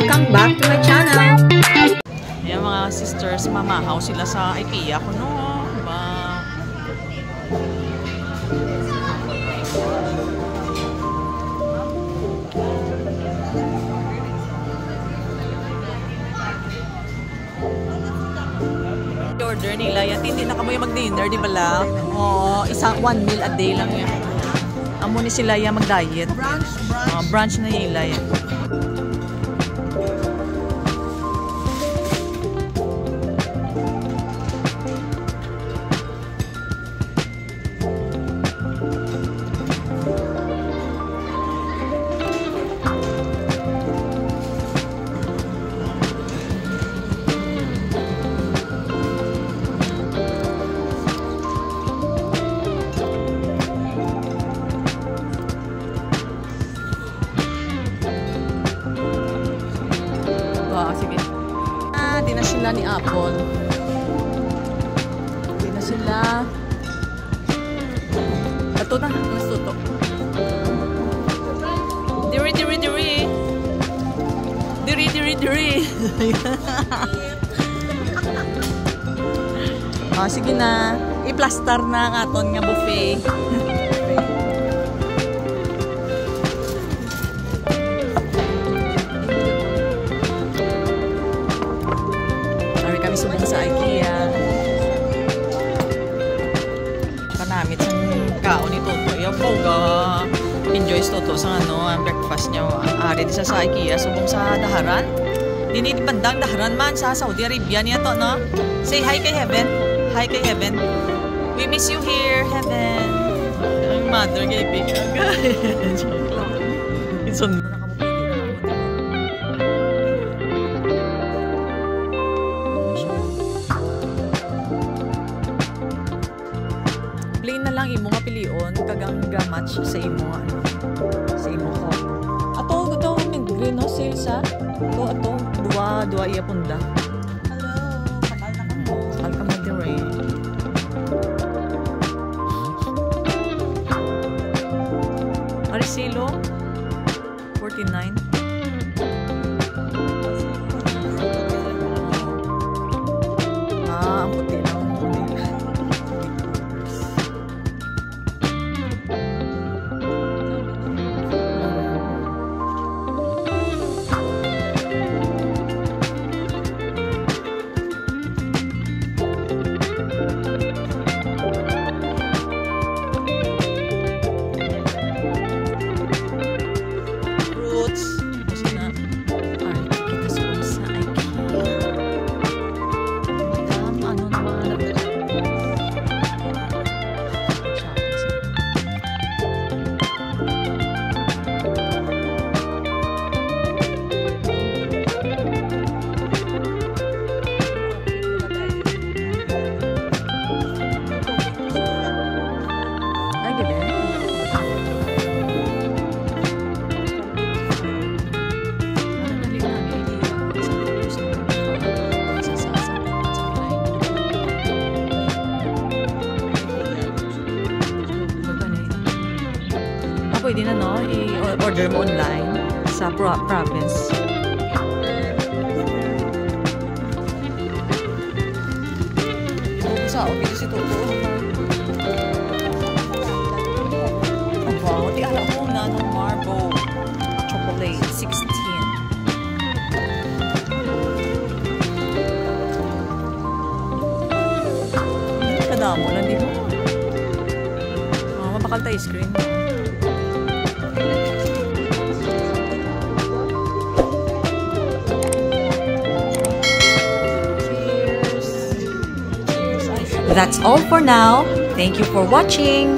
Welcome back to my channel! Ayan mga sisters, mamahaw sila sa IKEA ko no. Order nila yan. Hindi na kamo yung mag-dinner, di ba lang? Oo, isang 1 meal a day lang yan. Amo ni sila yan mag-diet. Brunch na nila yan. Sige. Di na sila ni Apple. Di na sila. Ito na. Nasuto. Diri, diri, diri. Diri, diri, diri. Sige na. I-plaster na ang aton nga buffet. Subong sa IKEA. Panamit sa kaon ni Toto. Yung poga. Enjoys Toto sa ang breakfast niya. Ari di sa IKEA. Subong sa daharan. Dinidi bandang daharan man sa Saudi Arabia niya to, no? Say hi kay Heaven. Hi kay Heaven. We miss you here, Heaven. Ang mother kay Big. It's on. Plain na lang imo nga pilion kagang match sa imo sa imo ko. Ato daw min green no sales sa. Ato duwa iya punda. Hello, bakal na kamo. Bakal ka mo dire. Arisilo 49. Ang puti lang. Pwede na no, i-order mo online sa province. Sa okay si Toto. Wow, di alam mo na ng Marble chocolate 16. Kadamo lang dito. Mapakal tayo screen. That's all for now. Thank you for watching.